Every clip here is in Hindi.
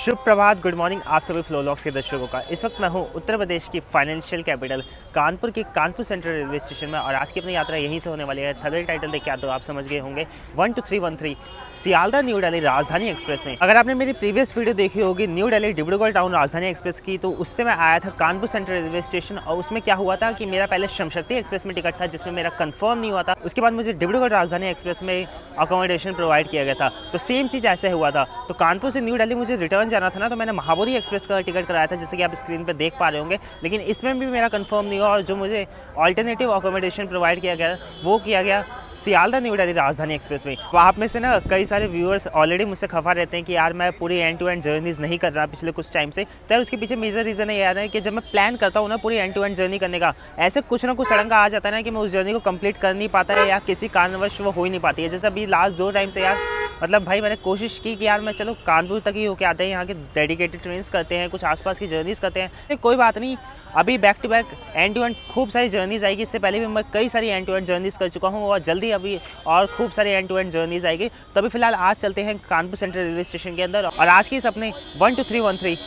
शुभ प्रभात, गुड मॉर्निंग आप सभी फ्लोलॉक्स के दर्शकों का। इस वक्त मैं हूं उत्तर प्रदेश की फाइनेंशियल कैपिटल कानपुर के कानपुर सेंट्रल रेलवे स्टेशन में और आज की अपनी यात्रा यहीं से होने वाली है। थर्ड टाइटल देख के तो आप समझ गए होंगे 12313 सियालदा न्यू दिल्ली राजधानी एक्सप्रेस में। अगर आपने मेरी प्रीवियस वीडियो देखी होगी न्यू दिल्ली डिब्रूगढ़ टाउन राजधानी एक्सप्रेस की, तो उससे मैं आया था कानपुर सेंट्रल रेलवे स्टेशन और उसमें क्या हुआ था कि मेरा पहले श्रमशक्ति एक्सप्रेस में टिकट था जिसमें मेरा कंफर्म नहीं हुआ था। उसके बाद मुझे डिब्रूगढ़ राजधानी एक्सप्रेस में अकोमोडेशन प्रोवाइड किया गया था। तो सेम चीज़ ऐसे हुआ था। तो कानपुर से न्यू दिल्ली मुझे रिटर्न जाना था ना, तो मैंने महाबोधि एक्सप्रेस का टिकट कराया था जैसे कि आप स्क्रीन पर देख पा रहे होंगे। लेकिन इसमें भी मेरा कंफर्म नहीं हुआ और जो मुझे ऑल्टरनेटिव अकोमोडेशन प्रोवाइड किया गया वो किया गया सियालदा न्यू दिल्ली राजधानी एक्सप्रेस में। तो आप में से ना कई सारे व्यूअर्स ऑलरेडी मुझसे खफा रहते हैं कि यार मैं पूरी एंड टू एंड जर्नीज नहीं कर रहा पिछले कुछ टाइम से। तो उसके पीछे मेजर रीज़न ये है कि जब मैं प्लान करता हूँ ना पूरी एंड टू एंड जर्नी करने का, ऐसे कुछ ना कुछ सड़ंगा आ जाता है ना कि मैं उस जर्नी को कंप्लीट कर नहीं पाता है या किसी कारणवश वो हो ही नहीं पाती है। जैसे अभी लास्ट 2 टाइम से यार मतलब भाई मैंने कोशिश की कि यार मैं चलो कानपुर तक ही होके आते हैं, यहाँ के डेडिकेटेड ट्रेन्स करते हैं, कुछ आसपास की जर्नीज करते हैं। कोई बात नहीं, अभी back to back and to end खूब सारी जर्नीज आएगी। इससे पहले भी मैं कई सारी एंड टू एंड जर्नीज कर चुका हूँ और जल्दी अभी और खूब सारी एंड टू एंड जर्नीज आएगी। तो अभी फिलहाल आज चलते हैं कानपुर सेंट्रल रेलवे स्टेशन के अंदर और आज के इस अपने 12313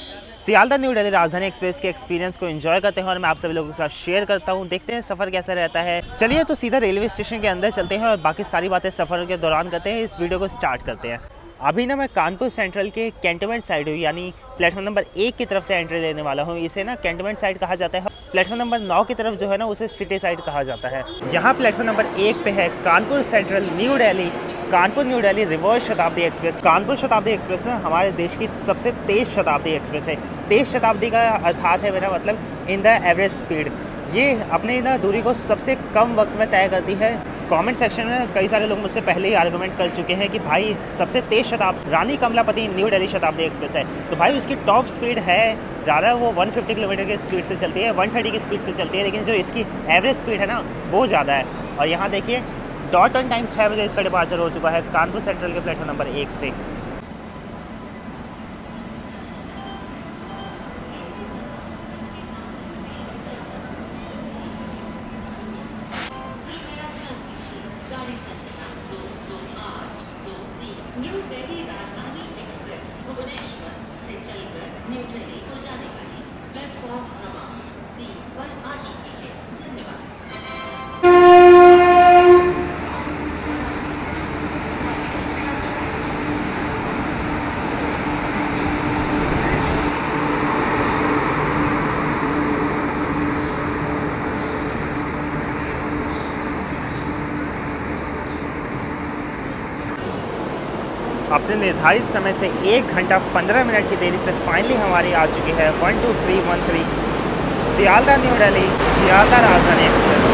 सियालदा न्यू दिल्ली राजधानी एक्सप्रेस के एक्सपीरियंस को एंजॉय करते हैं और मैं आप सभी लोगों के साथ शेयर करता हूं। देखते हैं सफ़र कैसा रहता है। चलिए तो सीधा रेलवे स्टेशन के अंदर चलते हैं और बाकी सारी बातें सफ़र के दौरान करते हैं। इस वीडियो को स्टार्ट करते हैं। अभी ना मैं कानपुर सेंट्रल के कैंटोनमेंट साइड हूँ, यानी प्लेटफॉर्म नंबर 1 की तरफ से एंट्री लेने वाला हूँ। इसे ना कैंटोनमेंट साइड कहा जाता है। प्लेटफॉर्म नंबर 9 की तरफ जो है ना उसे सिटी साइड कहा जाता है। यहाँ प्लेटफॉर्म नंबर 1 पे है Kanpur central new Delhi Kanpur new Delhi reverse शताब्दी एक्सप्रेस। कानपुर शताब्दी एक्सप्रेस ना हमारे देश की सबसे तेज़ शताब्दी एक्सप्रेस है। तेज़ शताब्दी का अर्थात है मेरा मतलब इन द एवरेज स्पीड। ये अपने ना दूरी को सबसे कम वक्त में तय करती है। कमेंट सेक्शन में कई सारे लोग मुझसे पहले ही आर्गुमेंट कर चुके हैं कि भाई सबसे तेज़ शताब्दी रानी कमलापति न्यू दिल्ली शताब्दी एक्सप्रेस है। तो भाई उसकी टॉप स्पीड है ज़्यादा, वो 150 किलोमीटर की स्पीड से चलती है, 130 की स्पीड से चलती है, लेकिन जो इसकी एवरेज स्पीड है ना वो ज़्यादा है। और यहाँ देखिए डॉट ऑन टाइम 6 बजे इसका डिपार्चर हो चुका है कानपुर सेंट्रल के प्लेटफॉर्म नंबर 1 से। न्यू दिल्ली राजधानी एक्सप्रेस भुवनेश्वर से चलकर न्यू दिल्ली को जाने वाली प्लेटफॉर्म क्रमांक 3 पर आ चुकी है। धन्यवाद। अपने निर्धारित समय से 1 घंटा 15 मिनट की देरी से फाइनली हमारी आ चुकी है 12313 सियालदा न्यू दिल्ली सियालदा राजधानी एक्सप्रेस।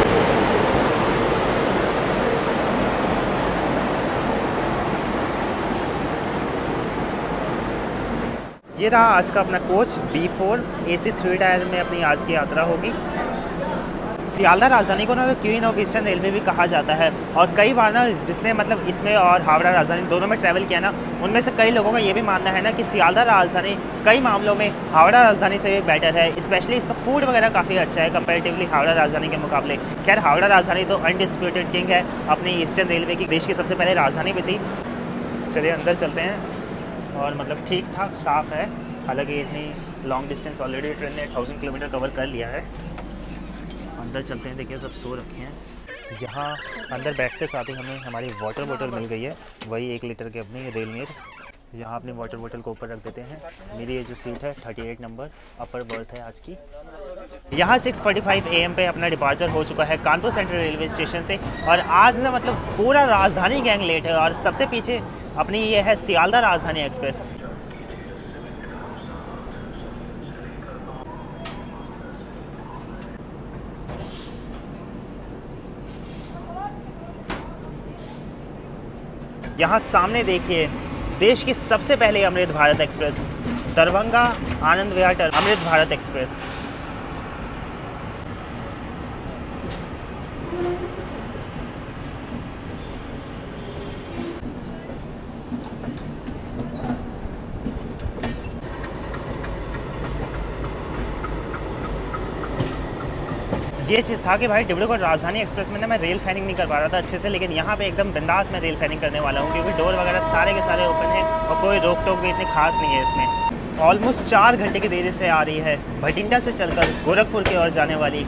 ये रहा आज का अपना कोच B4 AC 3 टायर में अपनी आज की यात्रा होगी। सियालदा राजधानी को ना तो क्वीन ऑफ ईस्टर्न रेलवे भी कहा जाता है और कई बार ना जिसने मतलब इसमें और हावड़ा राजधानी दोनों में ट्रैवल किया ना, उनमें से कई लोगों का ये भी मानना है ना कि सियालदा राजधानी कई मामलों में हावड़ा राजधानी से भी बेटर है। स्पेशली इसका फूड वगैरह काफ़ी अच्छा है कंपैरेटिवली हावड़ा राजधानी के मुकाबले। खैर हावड़ा राजधानी तो अनडिस्प्यूटेड किंग है अपनी ईस्टर्न रेलवे की, देश की सबसे पहले राजधानी भी थी। चलिए अंदर चलते हैं और मतलब ठीक ठाक साफ़ है। हालांकि इतनी लॉन्ग डिस्टेंस ऑलरेडी ट्रेन ने 1000 किलोमीटर कवर कर लिया है। अंदर चलते हैं। देखिए सब सो रखे हैं। यहाँ अंदर बैठते साथ ही हमें हमारी वाटर बोतल मिल गई है, वही 1 लीटर की अपनी रेलमेर। यहाँ अपनी वाटर बोतल को ऊपर रख देते हैं। मेरी ये जो सीट है 38 नंबर अपर बर्थ है आज की। यहाँ 6:45 AM पे अपना डिपार्चर हो चुका है कानपुर सेंट्रल रेलवे स्टेशन से और आज ना मतलब पूरा राजधानी गैंग लेट है और सबसे पीछे अपनी ये है सियालदा राजधानी एक्सप्रेस। यहाँ सामने देखिए देश की सबसे पहले अमृत भारत एक्सप्रेस दरभंगा आनंद विहार अमृत भारत एक्सप्रेस। ये चीज़ था कि भाई डिब्रूगढ़ राजधानी एक्सप्रेस में ना मैं रेल फैनिंग नहीं कर पा रहा था अच्छे से, लेकिन यहाँ पे एकदम बिंदास मैं रेल फैनिंग करने वाला हूँ क्योंकि डोर वगैरह सारे के सारे ओपन है और कोई रोक टोक भी इतनी खास नहीं है इसमें। ऑलमोस्ट 4 घंटे की देरी से आ रही है भटिंडा से चलकर गोरखपुर की ओर जाने वाली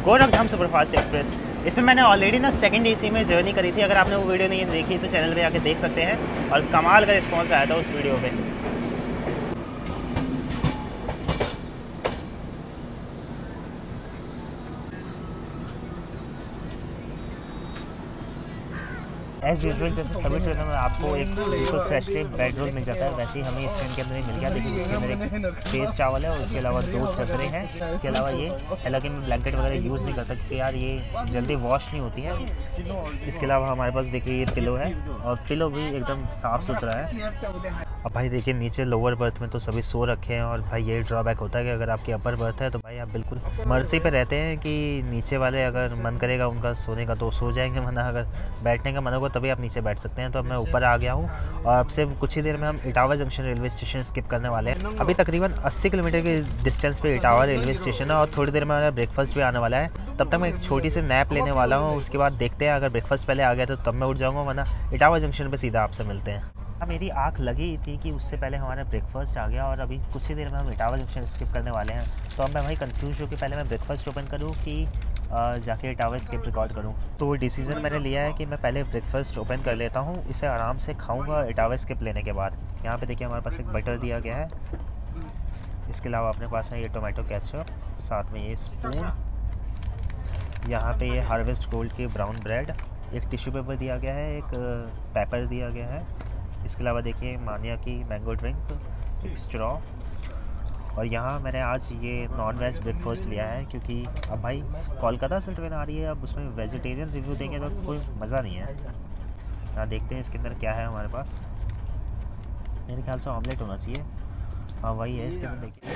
गोरखधाम सुपरफास्ट एक्सप्रेस। इसमें मैंने ऑलरेडी ना सेकंड एसी में जर्नी करी थी। अगर आपने वो वीडियो नहीं देखी तो चैनल पे आके देख सकते हैं। और कमाल का रिस्पॉन्स आया था उस वीडियो पे। एज़ यूजुअल जैसे सभी ट्रेनों में आपको एक बिल्कुल फ्रेशली बेड रोल मिल जाता है, वैसे ही हमें इस ट्रेन के अंदर ही मिल गया। देखिए जिसके अंदर एक पेस्ट चावल है और उसके अलावा 2 चदरें हैं। इसके अलावा ये हालांकि मैं ब्लैंकेट वगैरह यूज़ नहीं करता क्योंकि यार ये जल्दी वॉश नहीं होती है। इसके अलावा हमारे पास देखिए ये पिलो है और पिलो भी एकदम साफ़ सुथरा है। अब भाई देखिए नीचे लोअर बर्थ में तो सभी सो रखे हैं और भाई ये ड्रॉबैक होता है कि अगर आपकी अपर बर्थ है तो भाई आप बिल्कुल मर्जी पे रहते हैं कि नीचे वाले अगर मन करेगा उनका सोने का तो सो जाएंगे, वरना अगर बैठने का मन होगा तभी आप नीचे बैठ सकते हैं। तो अब मैं ऊपर आ गया हूँ और अब से कुछ ही देर में हम Etawah junction railway station skip करने वाले हैं। अभी तकरीबन 80 किलोमीटर के डिस्टेंस पे इटावा रेलवे स्टेशन है और थोड़ी देर में हमारा ब्रेकफास्ट भी आने वाला है। तब तक मैं एक छोटी सी नैप लेने वाला हूँ। उसके बाद देखते हैं, अगर ब्रेकफास्ट पहले आ गया तो तब मैं उठ जाऊँगा, वरना इटावा जंक्शन पर सीधा आपसे मिलते हैं। मेरी आंख लगी थी कि उससे पहले हमारा ब्रेकफास्ट आ गया और अभी कुछ ही देर में हम इटावा जंक्शन स्किप करने वाले हैं। तो अब मैं वही कंफ्यूज हूँ कि पहले मैं ब्रेकफास्ट ओपन करूँ कि जाके इटावा स्किप रिकॉर्ड करूँ। तो वो डिसीज़न मैंने लिया है कि मैं पहले ब्रेकफास्ट ओपन कर लेता हूँ, इसे आराम से खाऊँगा इटावा स्किप लेने के बाद। यहाँ पे देखिए हमारे पास एक बटर दिया गया है। इसके अलावा अपने पास है ये टोमेटो केचप, साथ में ये स्पून, यहाँ पे ये हार्वेस्ट गोल्ड की ब्राउन ब्रेड, एक टिश्यू पेपर दिया गया है, एक पेपर दिया गया है। इसके अलावा देखिए मानिया की मैंगो ड्रिंक, एक स्ट्रॉ। और यहाँ मैंने आज ये नॉन वेज ब्रेकफास्ट लिया है क्योंकि अब भाई कोलकाता से ट्रेन आ रही है, अब उसमें वेजिटेरियन रिव्यू देंगे तो कोई मज़ा नहीं है। यहाँ देखते हैं इसके अंदर क्या है हमारे पास। मेरे ख्याल से ऑमलेट होना चाहिए। हाँ वही है इसके अंदर। देखिए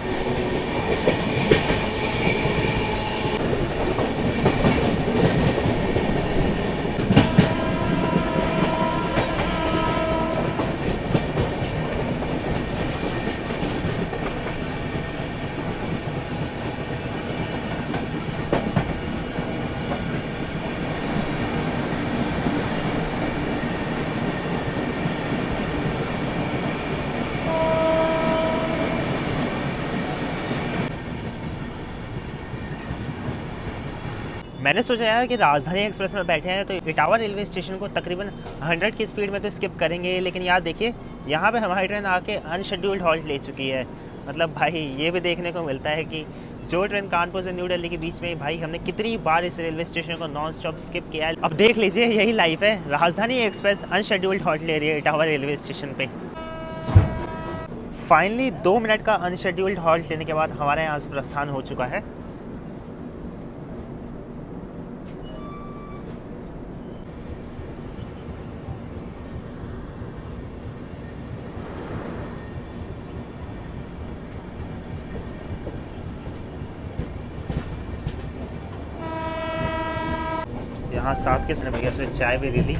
मैंने सोचा यार कि राजधानी एक्सप्रेस में बैठे हैं तो इटावा रेलवे स्टेशन को तकरीबन 100 की स्पीड में तो स्किप करेंगे, लेकिन यार देखिए यहाँ पे हमारी ट्रेन आके अनशेड्यूल्ड हॉल्ट ले चुकी है। मतलब भाई ये भी देखने को मिलता है कि जो ट्रेन कानपुर से न्यू दिल्ली के बीच में भाई हमने कितनी बार इस रेलवे स्टेशन को नॉन स्टॉप स्किप किया है। अब देख लीजिए यही लाइफ है, राजधानी एक्सप्रेस अनशेड्यूल्ड हॉल्ट ले रही है इटावा रेलवे स्टेशन पे। फाइनली 2 मिनट का अनशेड्यूल्ड हॉल्ट लेने के बाद हमारे यहाँ से प्रस्थान हो चुका है। यहाँ साथ के इसने भैया से चाय भी दे ली।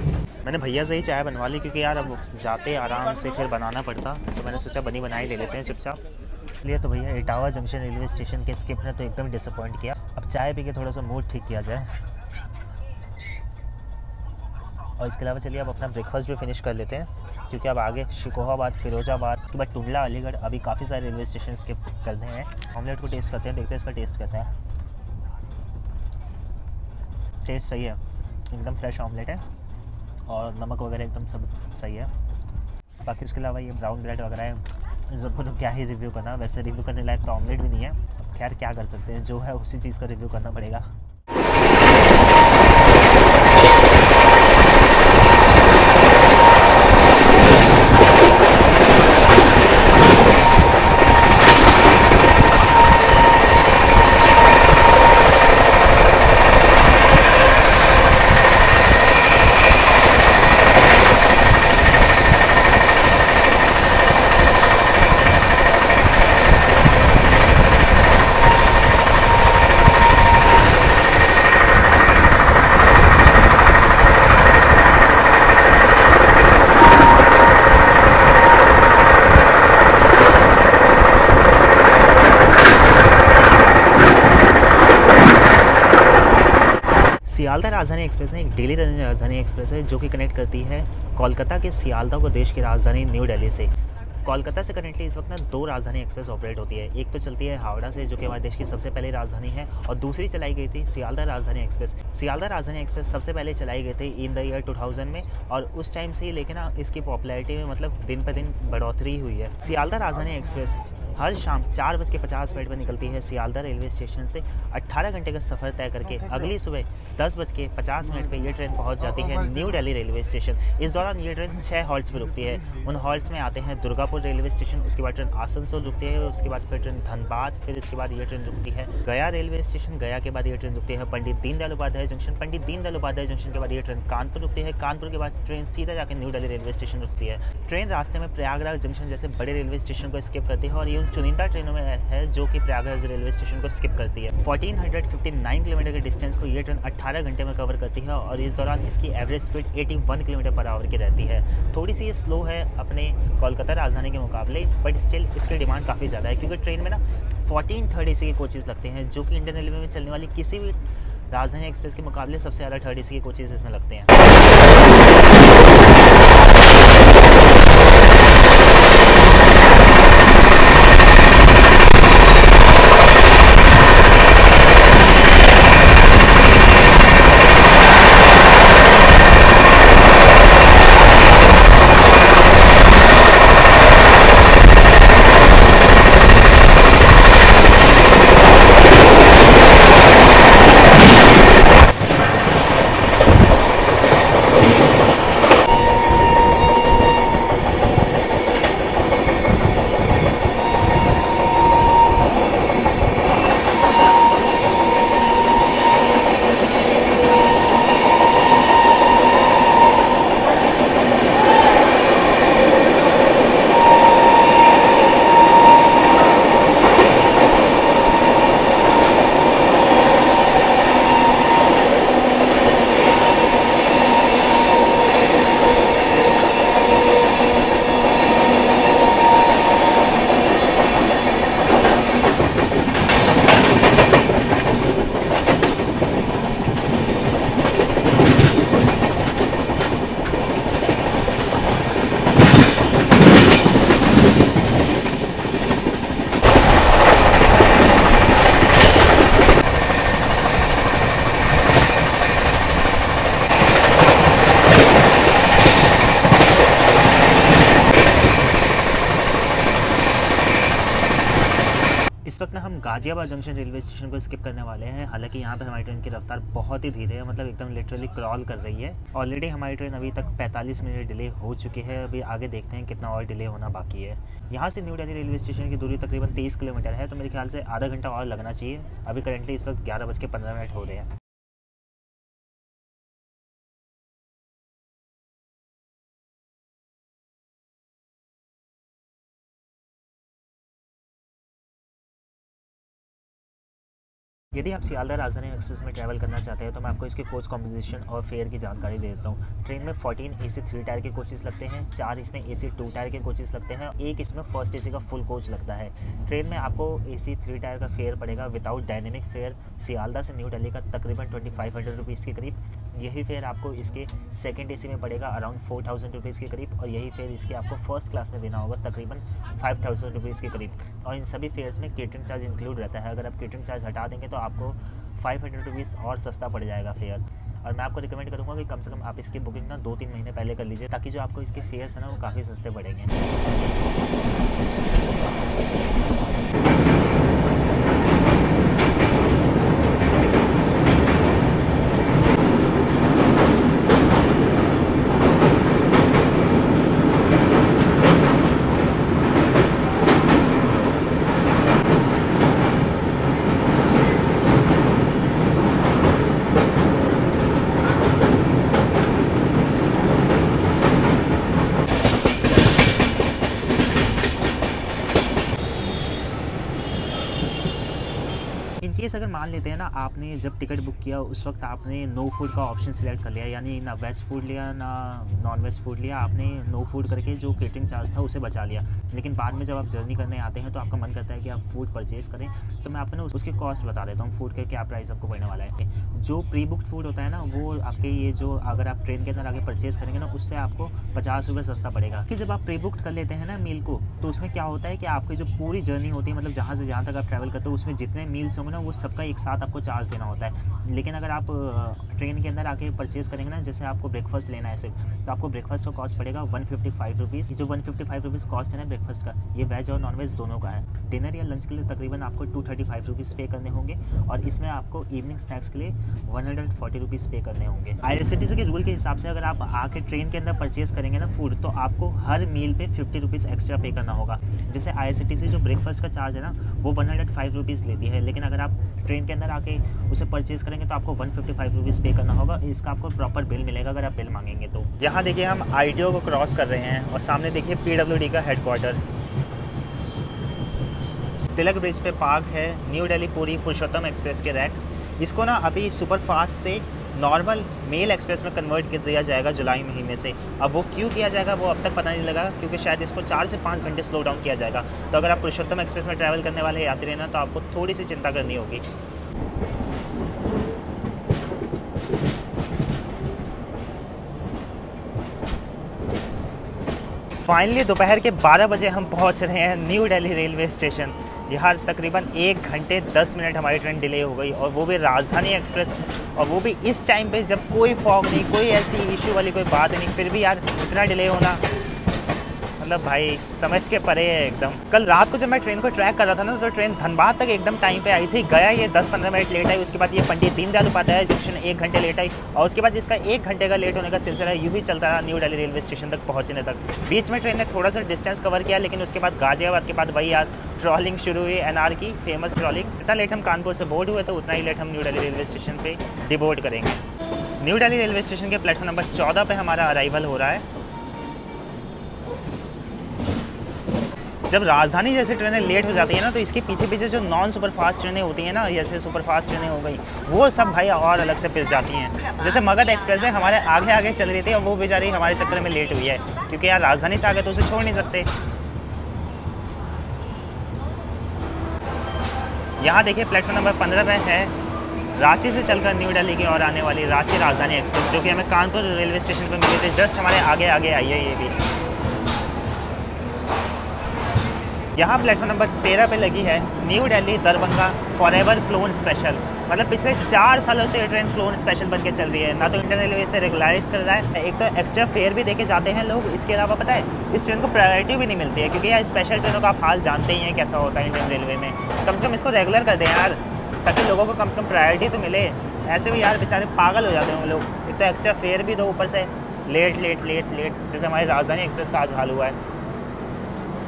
मैंने भैया से ही चाय बनवा ली क्योंकि यार अब जाते आराम से फिर बनाना पड़ता, तो मैंने सोचा बनी बनाई ले लेते हैं चुपचाप। इसलिए तो भैया इटावा जंक्शन रेलवे स्टेशन के स्किप ने तो एकदम डिसअपॉइंट किया। अब चाय पी के थोड़ा सा मूड ठीक किया जाए। और इसके अलावा चलिए अब अपना ब्रेकफास्ट भी फिनिश कर लेते हैं क्योंकि अब आगे शिकोहाबाद, फिरोजाबाद, उसके बाद टुंडला, अलीगढ़, अभी काफ़ी सारे रेलवे स्टेशन स्किप करने हैं। ऑमलेट को टेस्ट करते हैं, देखते हैं इसका टेस्ट कैसा है। टेस्ट सही है, एकदम फ्रेश ऑमलेट है और नमक वगैरह एकदम सब सही है। बाकी उसके अलावा ये ब्राउन ब्रेड वगैरह है, इन सबको तो क्या ही रिव्यू करना। वैसे रिव्यू करने लायक तो ऑमलेट भी नहीं है, खैर क्या कर सकते हैं, जो है उसी चीज़ का रिव्यू करना पड़ेगा। सियालदह राजधानी एक्सप्रेस ने एक डेली राजधानी एक्सप्रेस है जो कि कनेक्ट करती है कोलकाता के सियालदह को देश की राजधानी न्यू दिल्ली से। कोलकाता से करंटली इस वक्त ना 2 राजधानी एक्सप्रेस ऑपरेट होती है। एक तो चलती है हावड़ा से, जो कि हमारे देश की सबसे पहली राजधानी है, और दूसरी चलाई गई थी सियालदह राजधानी एक्सप्रेस। सियालदह राजधानी एक्सप्रेस सबसे पहले चलाई गई थी इन द ईयर 2000 में, और उस टाइम से ही लेकिन ना इसकी पॉपुलैरिटी में मतलब दिन पर दिन बढ़ोतरी हुई है। सियालदह राजधानी एक्सप्रेस हर शाम 4:50 पर निकलती है सियालदह रेलवे स्टेशन से। 18 घंटे का सफ़र तय करके अगली सुबह 10:50 पर ये ट्रेन पहुंच जाती है न्यू दिल्ली रेलवे स्टेशन। इस दौरान ये ट्रेन 6 हॉल्ट्स पर रुकती है। उन हॉल्ट्स में आते हैं दुर्गापुर रेलवे स्टेशन, उसके बाद ट्रेन आसनसोल रुकती है, उसके बाद फिर ट्रेन धनबाद, फिर इसके बाद ये ट्रेन रुकती है गया रेलवे स्टेशन। गया के बाद ये ट्रेन रुकती है पंडित दीनदयाल उपाध्याय जंक्शन। पंडित दीनदयाल उपाध्याय जंक्शन के बाद ये ट्रेन कानपुर रुकती है। कानपुर के बाद ट्रेन सीधा जाकर न्यू दिल्ली रेलवे स्टेशन रुकती है। ट्रेन रास्ते में प्रयागराज जंक्शन जैसे बड़े रेलवे स्टेशन को स्किप करती है, और ये उन चुनिंदा ट्रेनों में है जो कि प्रयागराज रेलवे स्टेशन को स्किप करती है। 1459 किलोमीटर के डिस्टेंस को ये ट्रेन 18 घंटे में कवर करती है, और इस दौरान इसकी average speed 81 kilometre per hour की रहती है। थोड़ी सी ये स्लो है अपने कोलकाता राजधानी के मुकाबले, बट स्टिल इसकी डिमांड काफ़ी ज़्यादा है, क्योंकि ट्रेन में ना 14 थर्ड एसी के कोचेज़ लगते हैं, जो कि इंडियन रेलवे में चलने वाली किसी भी राजधानी एक्सप्रेस के मुकाबले सबसे ज़्यादा थर्ड एसी के कोचेज़ इसमें लगते हैं। इस वक्त ना हम गाजियाबाद जंक्शन रेलवे स्टेशन को स्किप करने वाले हैं। हालांकि यहाँ पे हमारी ट्रेन की रफ्तार बहुत ही धीरे है, मतलब एकदम लिटरली क्रॉल कर रही है। ऑलरेडी हमारी ट्रेन अभी तक 45 मिनट डिले हो चुकी है। अभी आगे देखते हैं कितना और डिले होना बाकी है। यहाँ से न्यू दिल्ली रेलवे स्टेशन की दूरी तकरीबन 30 किलोमीटर है, तो मेरे ख्याल से आधा घंटा और लगना चाहिए। अभी करंटली इस वक्त 11:15 हो रहे हैं। यदि आप सियालदह राजधानी एक्सप्रेस में ट्रैवल करना चाहते हैं तो मैं आपको इसके कोच कॉम्पोजिशन और फेयर की जानकारी दे देता हूँ। ट्रेन में 14 AC 3 टायर के कोचेस लगते हैं, 4 इसमें AC 2 टायर के कोचेस लगते हैं, एक इसमें फर्स्ट AC का फुल कोच लगता है। ट्रेन में आपको AC 3 टायर का फेयर पड़ेगा विदाउट डायनेमिक फेयर सियालदह से न्यू दिल्ली का तकरीबन 2500 रुपीज़ के करीब। यही फेयर आपको इसके सेकंड AC में पड़ेगा अराउंड 4000 रुपीज़ के करीब, और यही फेयर इसके आपको फर्स्ट क्लास में देना होगा तकरीबन 5000 रुपीज़ के करीब। और इन सभी फेयर्स में केटरिंग चार्ज इंक्लूड रहता है। अगर आप केटरिंग चार्ज हटा देंगे तो आपको 500 रुपीज़ और सस्ता पड़ जाएगा फेयर। और मैं आपको रिकमेंड करूँगा कि कम से कम आप इसकी बुकिंग ना 2-3 महीने पहले कर लीजिए, ताकि जो आपको इसके फेयर्स हैं ना वो काफ़ी सस्ते पड़ेंगे। इनकेस अगर मान लेते हैं ना आपने जब टिकट बुक किया उस वक्त आपने नो फूड का ऑप्शन सिलेक्ट कर लिया, यानी ना वेज फूड लिया ना नॉन वेज फूड लिया, आपने नो फूड करके जो केटरिंग चार्ज था उसे बचा लिया। लेकिन बाद में जब आप जर्नी करने आते हैं तो आपका मन करता है कि आप आप फूड परचेज़ करें तो मैं आपको ना उसकी कॉस्ट बता देता हूँ, फूड का क्या प्राइस आपको पड़ने वाला है। जो प्री बुक्ड फूड होता है ना, वो आपके ये जो अगर आप ट्रेन के अंदर आके परचेज़ करेंगे ना, उससे आपको 50 रुपये सस्ता पड़ेगा। कि जब आप प्री बुक्ड कर लेते हैं ना मील को, तो उसमें क्या होता है कि आपकी जो पूरी जर्नी होती है, मतलब जहाँ से जहाँ तक आप ट्रैवल करते हो, उसमें जितने मील्स होंगे ना, वो सबका एक साथ आपको चार्ज देना होता है। लेकिन अगर आप ट्रेन के अंदर आके परचेज़ करेंगे ना, जैसे आपको ब्रेकफास्ट लेना है सिर्फ, तो आपको ब्रेकफास्ट का कॉस्ट पड़ेगा 155 रुपीज़। जो 155 रुपीज़ कॉस्ट है ना ब्रेकफास्ट का, ये वेज और नॉन वेज दोनों का है। डिनर या लंच के लिए तकरीबन आपको 235 रुपीज़ पे करने होंगे, और इसमें आपको इवनिंग स्नैक्स के लिए 140 रुपीज़ पे करने होंगे। IRCTC के रूल के हिसाब से अगर आप आके ट्रेन के अंदर परचेज़ करेंगे ना फूड, तो आपको हर मील पे 50 रुपीज़ एक्स्ट्रा पे करना होगा। जैसे IRCTC जो ब्रेकफास्ट का चार्ज है ना, वो 105 रुपीज़ लेती है, लेकिन अगर आप ट्रेन के अंदर आके उसे परचेज़ करेंगे तो आपको 155 रुपीज़ पे करना होगा। इसका आपको प्रॉपर बिल मिलेगा अगर आप बिल मांगेंगे तो। यहाँ देखिए हम ITO को क्रॉस कर रहे हैं और सामने देखिए PWD का हेडक्वार्टर तिलक ब्रिज पे पार्क है न्यू दिल्ली पूरी पुरुषोत्तम एक्सप्रेस के रैक। इसको ना अभी सुपर फास्ट से नॉर्मल मेल एक्सप्रेस में कन्वर्ट कर दिया जाएगा जुलाई महीने से। अब वो क्यों किया जाएगा वो अब तक पता नहीं लगा, क्योंकि शायद इसको 4 से 5 घंटे स्लो डाउन किया जाएगा। तो अगर आप पुरुषोत्तम एक्सप्रेस में ट्रैवल करने वाले यात्री हैं ना, तो आपको थोड़ी सी चिंता करनी होगी। फाइनली दोपहर के 12 बजे हम पहुंच रहे हैं न्यू दिल्ली रेलवे स्टेशन। यहाँ तकरीबन 1 घंटे 10 मिनट हमारी ट्रेन डिले हो गई, और वो भी राजधानी एक्सप्रेस, और वो भी इस टाइम पे जब कोई फॉग नहीं, कोई ऐसी इशू वाली कोई बात नहीं, फिर भी यार इतना डिले होना मतलब भाई समझ के परे है एकदम। कल रात को जब मैं ट्रेन को ट्रैक कर रहा था ना, तो ट्रेन धनबाद तक एकदम टाइम पे आई थी। गया ये 10-15 मिनट लेट आई, उसके बाद ये पंडित दीनदयाल उपाध्याय जंक्शन 1 घंटे लेट आई, और उसके बाद इसका 1 घंटे का लेट होने का सिलसिला यूँ ही चलता रहा न्यू दिल्ली रेलवे स्टेशन तक पहुँचने तक। बीच में ट्रेन ने थोड़ा सा डिस्टेंस कवर किया, लेकिन उसके बाद गाजियाबाद के बाद वही यार ट्रॉलिंग शुरू हुई, NR की फेमस ट्रॉलिंग। इतना लेट हम कानपुर से बोर्ड हुए, तो उतना ही लेट हम न्यू दिल्ली रेलवे स्टेशन पे डिबोर्ड करेंगे। न्यू दिल्ली रेलवे स्टेशन के प्लेटफॉर्म नंबर 14 पे हमारा अराइवल हो रहा है। जब राजधानी जैसे ट्रेनें लेट हो जाती है ना, तो इसके पीछे पीछे जो नॉन सुपर फास्ट ट्रेनें होती हैं ना, जैसे सुपर फास्ट ट्रेनें हो गई, वो सब भाई और अलग से पिस जाती हैं। जैसे मगध एक्सप्रेस है, हमारे आगे आगे चल रही थी, और वो बेचारी हमारे चक्कर में लेट हुई है, क्योंकि यार राजधानी से आगे तो उसे छोड़ नहीं सकते। यहाँ देखिए प्लेटफॉर्म नंबर 15 पे है रांची से चलकर न्यू दिल्ली की ओर आने वाली रांची राजधानी एक्सप्रेस, जो कि हमें कानपुर रेलवे स्टेशन पर मिली थी। जस्ट हमारे आगे आगे आई है ये भी। यहाँ प्लेटफॉर्म नंबर 13 पे लगी है new Delhi Darbhanga forever clone special. मतलब पिछले 4 सालों से ये ट्रेन क्लोन स्पेशल बन के चल रही है। ना तो इंडियन रेलवे इसे रेगुलराइज कर रहा है, एक तो एक्स्ट्रा फेयर भी देके जाते हैं लोग। इसके अलावा पता है इस ट्रेन को प्रायोरिटी भी नहीं मिलती है, क्योंकि यार स्पेशल ट्रेनों का आप हाल जानते ही हैं कैसा होता है इंडियन रेलवे में। कम से कम इसको रेगुलर कर दें यार, ताकि लोगों को कम से कम प्रायोरिटी तो मिले। ऐसे भी यार बेचारे पागल हो जाते हैं लोग। एक तो एक्स्ट्रा फेयर भी दो, ऊपर से लेट लेट लेट लेट, जैसे हमारी राजधानी एक्सप्रेस का आज हाल हुआ है।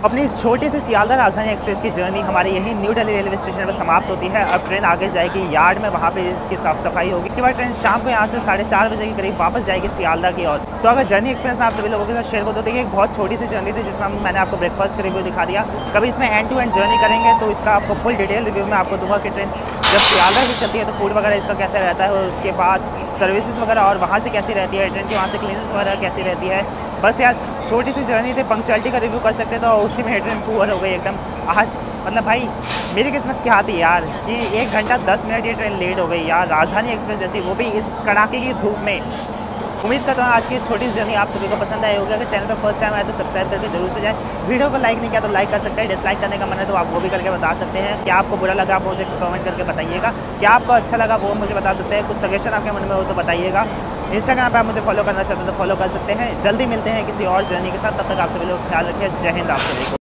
अपनी इस छोटी सी सियालदा राजधानी एक्सप्रेस की जर्नी हमारी यही न्यू दिल्ली रेलवे स्टेशन पर समाप्त होती है। अब ट्रेन आगे जाएगी यार्ड में, वहाँ पे इसकी साफ सफाई होगी। इसके बाद ट्रेन शाम को यहाँ से 4:30 बजे के करीब वापस जाएगी सियालदा की ओर। तो अगर जर्नी एक्सपीरियंस में आप सभी लोगों के साथ शेयर करते देखिए, एक बहुत छोटी सी जर्नी थी जिसमें मैंने आपको ब्रेकफास्ट का रिव्यू दिखा दिया। कभी इसमें एंड टू एंड जर्नी करेंगे तो इसका आपको फुल डिटेल रिव्यू में आपको दूंगा कि ट्रेन जब सियालदा की चलती है तो फूड वगैरह इसका कैसा रहता है, और उसके बाद सर्विसेज वगैरह और वहाँ से कैसी रहती है, ट्रेन की वहाँ से क्लीनेस वगैरह कैसी रहती है। बस यार छोटी सी जर्नी थी, पंक्चुअलिटी का रिव्यू कर सकते थे, और उसी में ट्रेन पुअर हो गई एकदम। आज मतलब भाई मेरी किस्मत क्या थी यार कि 1 घंटा 10 मिनट ये ट्रेन लेट हो गई यार, राजधानी एक्सप्रेस जैसी, वो भी इस कड़ाके की धूप में। उम्मीद करता हूँ आज की छोटी सी जर्नी आप सभी को पसंद आई होगी। अगर चैनल पर फर्स्ट टाइम आए तो सब्सक्राइब करके जरूर से जाए। वीडियो को लाइक नहीं किया तो लाइक कर सकते हैं, डिसलाइक करने का मन है तो आप वो भी करके बता सकते हैं। क्या आपको बुरा लगा आप मुझे कमेंट करके बताइएगा, क्या आपको अच्छा लगा वो मुझे बता सकते हैं। कुछ सजेशन आपके मन में हो तो बताइएगा। इंस्टाग्राम पर आप मुझे फॉलो करना चाहते हैं तो फॉलो कर सकते हैं। जल्दी मिलते हैं किसी और जर्नी के साथ, तब तक आप सभी लोग ख्याल रखिए। जय हिंद आप सभी को।